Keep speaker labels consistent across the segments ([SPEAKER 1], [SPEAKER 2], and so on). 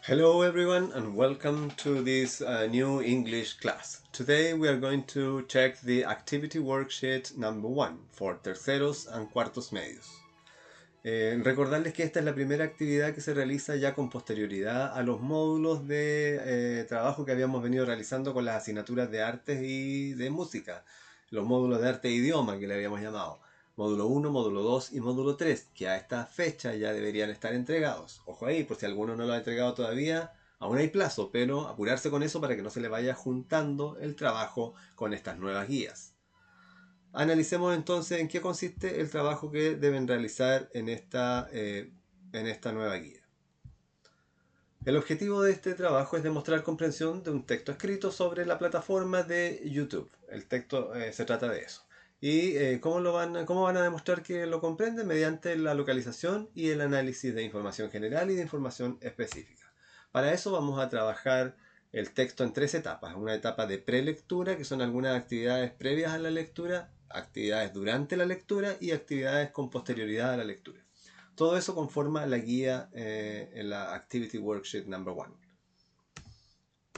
[SPEAKER 1] Hello everyone and welcome to this new English class. Today we are going to check the activity worksheet number 1 for terceros and cuartos medios. Recordarles que esta es la primera actividad que se realiza ya con posterioridad a los módulos de trabajo que habíamos venido realizando con las asignaturas de artes y de música, los módulos de arte e idioma que le habíamos llamado. Módulo 1, módulo 2 y módulo 3, que a esta fecha ya deberían estar entregados. Ojo ahí, por si alguno no lo ha entregado todavía, aún hay plazo, pero apurarse con eso para que no se le vaya juntando el trabajo con estas nuevas guías. Analicemos entonces en qué consiste el trabajo que deben realizar en esta nueva guía. El objetivo de este trabajo es demostrar comprensión de un texto escrito sobre la plataforma de YouTube. El texto se trata de eso. ¿Y cómo van a demostrar que lo comprenden? Mediante la localización y el análisis de información general y de información específica. Para eso vamos a trabajar el texto en 3 etapas. Una etapa de prelectura, que son algunas actividades previas a la lectura, actividades durante la lectura y actividades con posterioridad a la lectura. Todo eso conforma la guía en la Activity Worksheet number 1.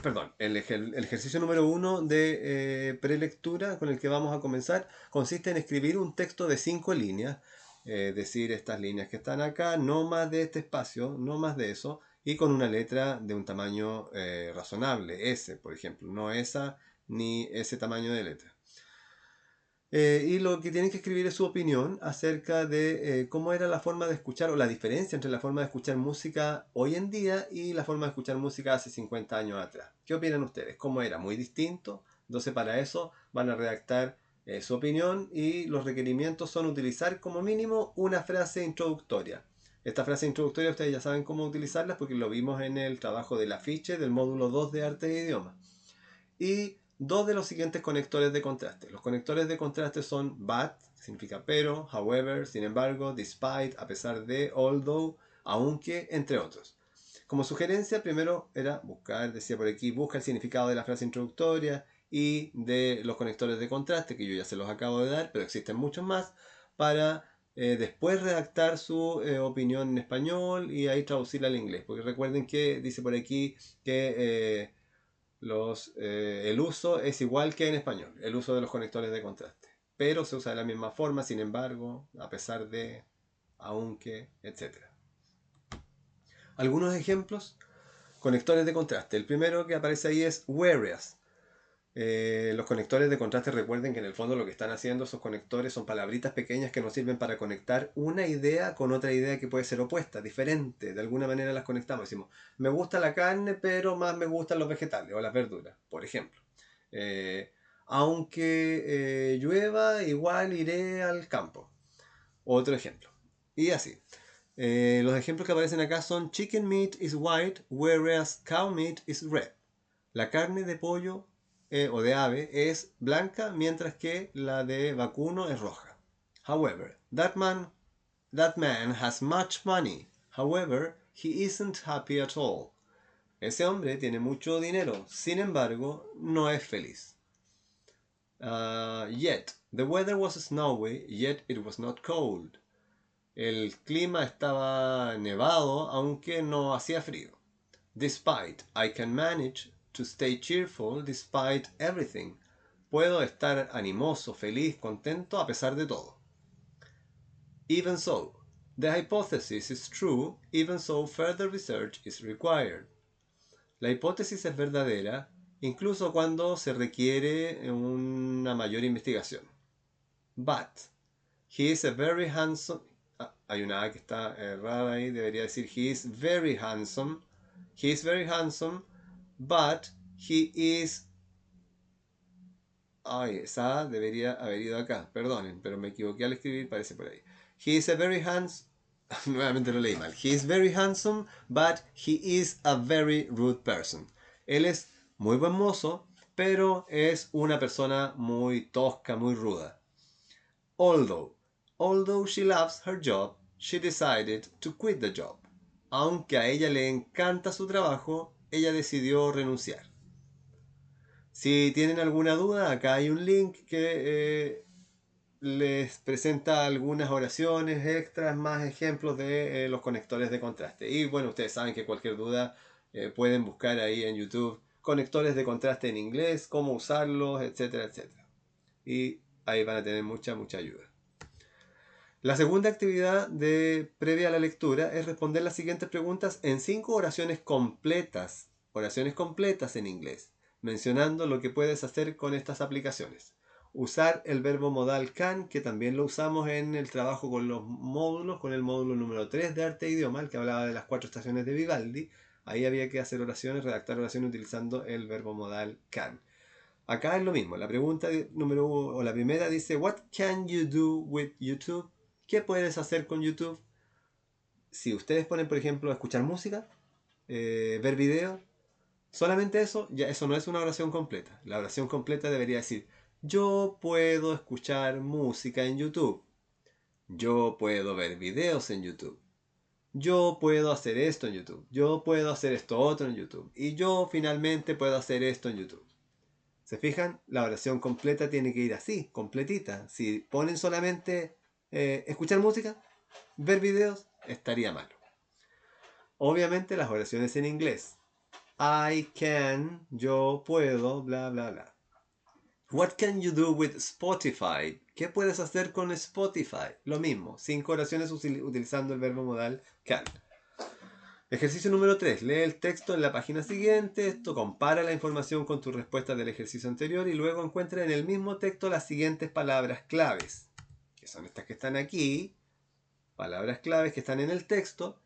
[SPEAKER 1] Perdón, el ejercicio número 1 de prelectura con el que vamos a comenzar consiste en escribir un texto de 5 líneas, decir estas líneas que están acá, no más de este espacio, no más de eso, y con una letra de un tamaño razonable, S, por ejemplo, no esa ni ese tamaño de letra. Y lo que tienen que escribir es su opinión acerca de cómo era la forma de escuchar o la diferencia entre la forma de escuchar música hoy en día y la forma de escuchar música hace 50 años atrás. ¿Qué opinan ustedes? ¿Cómo era? ¿Muy distinto? Entonces para eso van a redactar su opinión y los requerimientos son utilizar como mínimo una frase introductoria. Esta frase introductoria ustedes ya saben cómo utilizarla porque lo vimos en el trabajo del afiche del módulo 2 de Arte e Idioma. Y dos de los siguientes conectores de contraste. Los conectores de contraste son but, que significa pero, however, sin embargo, despite, a pesar de, although, aunque, entre otros. Como sugerencia, primero era buscar, decía por aquí, busca el significado de la frase introductoria y de los conectores de contraste, que yo ya se los acabo de dar, pero existen muchos más, para después redactar su opinión en español y ahí traducirla al inglés. Porque recuerden que dice por aquí que el uso es igual que en español, el uso de los conectores de contraste. Pero se usa de la misma forma, sin embargo, a pesar de, aunque, etc. Algunos ejemplos, conectores de contraste. El primero que aparece ahí es whereas. Los conectores de contraste, recuerden que en el fondo lo que están haciendo esos conectores son palabritas pequeñas que nos sirven para conectar una idea con otra idea que puede ser opuesta, diferente. De alguna manera las conectamos. Decimos, me gusta la carne, pero más me gustan los vegetales o las verduras, por ejemplo. Aunque llueva, igual iré al campo. Otro ejemplo. Y así. Los ejemplos que aparecen acá son chicken meat is white, whereas cow meat is red. La carne de pollo o de ave es blanca, mientras que la de vacuno es roja. However, that man has much money. However, he isn't happy at all. Ese hombre tiene mucho dinero, sin embargo, no es feliz. Yet, the weather was snowy, yet it was not cold. El clima estaba nevado, aunque no hacía frío. Despite, I can manage to stay cheerful despite everything. Puedo estar animoso, feliz, contento a pesar de todo. Even so, the hypothesis is true, even so further research is required. La hipótesis es verdadera, incluso cuando se requiere una mayor investigación. But, he is a very handsome... hay una A que está errada ahí, debería decir he is very handsome. He is very handsome, but he is... Ay, esa debería haber ido acá, perdonen, pero me equivoqué al escribir, parece por ahí. He is a very handsome... Nuevamente lo leí mal. He is very handsome, but he is a very rude person. Él es muy buen mozo, pero es una persona muy tosca, muy ruda. Although she loves her job, she decided to quit the job. Aunque a ella le encanta su trabajo, ella decidió renunciar. Si tienen alguna duda, acá hay un link que les presenta algunas oraciones extras, más ejemplos de los conectores de contraste. Y bueno, ustedes saben que cualquier duda Pueden buscar ahí en YouTube conectores de contraste en inglés, cómo usarlos, etcétera, etcétera. Y ahí van a tener mucha ayuda. La segunda actividad previa a la lectura es responder las siguientes preguntas en 5 oraciones completas en inglés, mencionando lo que puedes hacer con estas aplicaciones. Usar el verbo modal can, que también lo usamos en el trabajo con los módulos, con el módulo número 3 de Arte e Idioma, el que hablaba de las 4 estaciones de Vivaldi. Ahí había que hacer oraciones, redactar oraciones utilizando el verbo modal can. Acá es lo mismo. La pregunta número 1 o la primera dice: What can you do with YouTube? ¿Qué puedes hacer con YouTube? Si ustedes ponen, por ejemplo, escuchar música, ver videos, solamente eso, ya eso no es una oración completa. La oración completa debería decir: yo puedo escuchar música en YouTube. Yo puedo ver videos en YouTube. Yo puedo hacer esto en YouTube. Yo puedo hacer esto otro en YouTube. Y yo finalmente puedo hacer esto en YouTube. ¿Se fijan? La oración completa tiene que ir así, completita. Si ponen solamente escuchar música, ver videos, estaría malo. Obviamente las oraciones en inglés. I can, yo puedo, bla, bla, bla. What can you do with Spotify? ¿Qué puedes hacer con Spotify? Lo mismo, 5 oraciones utilizando el verbo modal can. Ejercicio número 3. Lee el texto en la página siguiente. Esto compara la información con tus respuestas del ejercicio anterior y luego encuentra en el mismo texto las siguientes palabras claves, que son estas que están aquí. Palabras claves que están en el texto.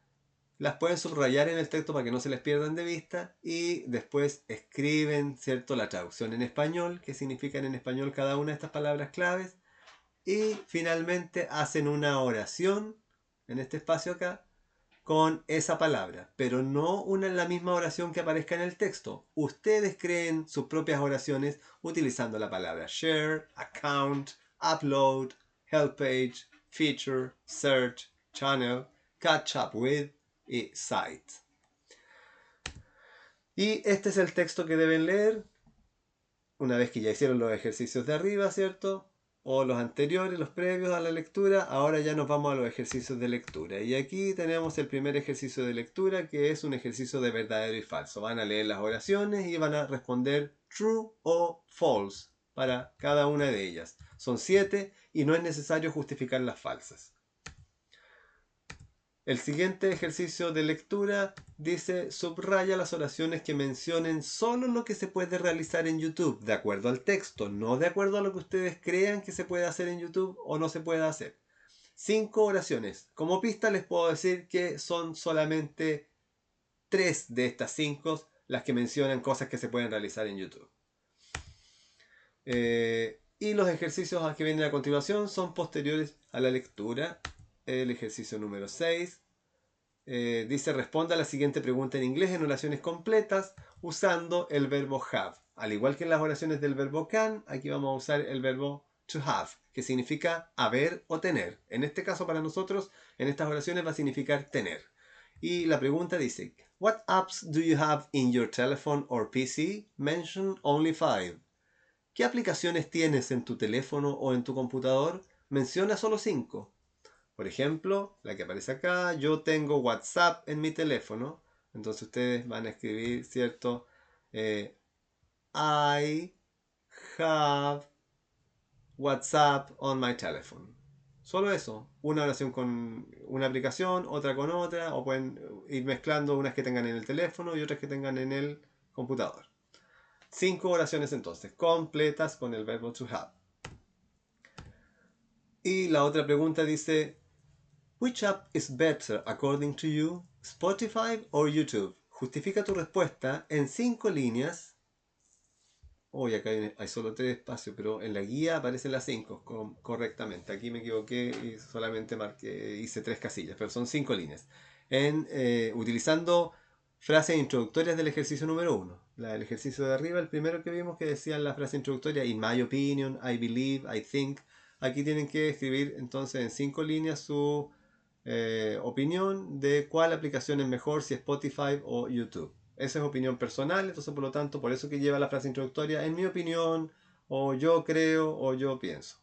[SPEAKER 1] Las pueden subrayar en el texto para que no se les pierdan de vista y después escriben, ¿cierto?, la traducción en español, qué significan en español cada una de estas palabras claves, y finalmente hacen una oración en este espacio acá con esa palabra, pero no la misma oración que aparezca en el texto. Ustedes creen sus propias oraciones utilizando la palabra share, account, upload, help page, feature, search, channel, catch up with y site. Y este es el texto que deben leer una vez que ya hicieron los ejercicios de arriba, ¿cierto? O los anteriores, los previos a la lectura. Ahora ya nos vamos a los ejercicios de lectura. Y aquí tenemos el primer ejercicio de lectura, que es un ejercicio de verdadero y falso. Van a leer las oraciones y van a responder true o false para cada una de ellas. Son 7 y no es necesario justificar las falsas. El siguiente ejercicio de lectura dice: subraya las oraciones que mencionen solo lo que se puede realizar en YouTube, de acuerdo al texto, no de acuerdo a lo que ustedes crean que se puede hacer en YouTube o no se puede hacer. 5 oraciones. Como pista les puedo decir que son solamente 3 de estas 5 las que mencionan cosas que se pueden realizar en YouTube. Y los ejercicios que vienen a continuación son posteriores a la lectura. El ejercicio número 6 dice: responda a la siguiente pregunta en inglés en oraciones completas usando el verbo have. Al igual que en las oraciones del verbo can, aquí vamos a usar el verbo to have, que significa haber o tener. En este caso, para nosotros, en estas oraciones va a significar tener. Y la pregunta dice: What apps do you have in your telephone or PC? Mention only 5. ¿Qué aplicaciones tienes en tu teléfono o en tu computador? Menciona solo 5. Por ejemplo, la que aparece acá: yo tengo WhatsApp en mi teléfono. Entonces ustedes van a escribir, ¿cierto? I have WhatsApp on my telephone. Solo eso. Una oración con una aplicación, otra con otra, o pueden ir mezclando unas que tengan en el teléfono y otras que tengan en el computador. 5 oraciones entonces, completas con el verbo to have. Y la otra pregunta dice: Which app is better according to you? Spotify or YouTube? Justifica tu respuesta en 5 líneas. Hoy acá hay solo 3 espacios, pero en la guía aparecen las 5 correctamente. Aquí me equivoqué y solamente hice 3 casillas, pero son 5 líneas. Utilizando frases introductorias del ejercicio número 1. El ejercicio de arriba, el primero que vimos, que decía la frase introductoria: in my opinion, I believe, I think. Aquí tienen que escribir entonces en 5 líneas su opinión de cuál aplicación es mejor, si Spotify o YouTube. Esa es opinión personal, entonces por lo tanto, por eso que lleva la frase introductoria: en mi opinión, o yo creo, o yo pienso.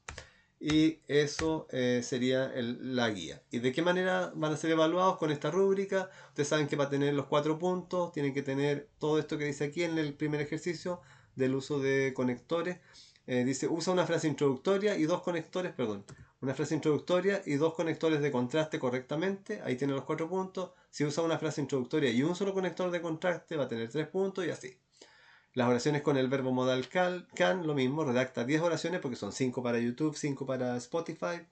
[SPEAKER 1] Y eso sería la guía. ¿Y de qué manera van a ser evaluados con esta rúbrica? Ustedes saben que para tener los 4 puntos tienen que tener todo esto que dice aquí en el primer ejercicio del uso de conectores. Dice, usa una frase introductoria y dos conectores, perdón, una frase introductoria y dos conectores de contraste correctamente. Ahí tiene los 4 puntos. Si usa una frase introductoria y un solo conector de contraste va a tener 3 puntos y así. Las oraciones con el verbo modal can, lo mismo, redacta 10 oraciones porque son 5 para YouTube, 5 para Spotify,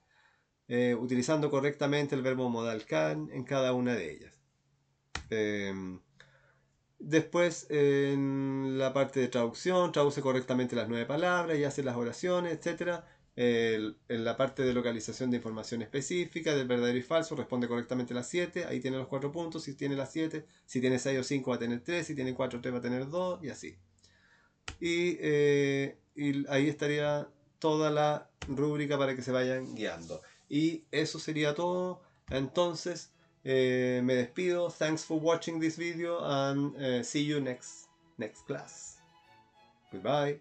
[SPEAKER 1] utilizando correctamente el verbo modal can en cada una de ellas. Después, en la parte de traducción, traduce correctamente las 9 palabras y hace las oraciones, etc. En la parte de localización de información específica, del verdadero y falso, responde correctamente las 7. Ahí tiene los 4 puntos. Si tiene las 7, si tiene 6 o 5 va a tener 3. Si tiene 4 o 3 va a tener 2 y así. Y ahí estaría toda la rúbrica para que se vayan guiando. Y eso sería todo. Entonces, me despido. Thanks for watching this video and see you next class. Goodbye.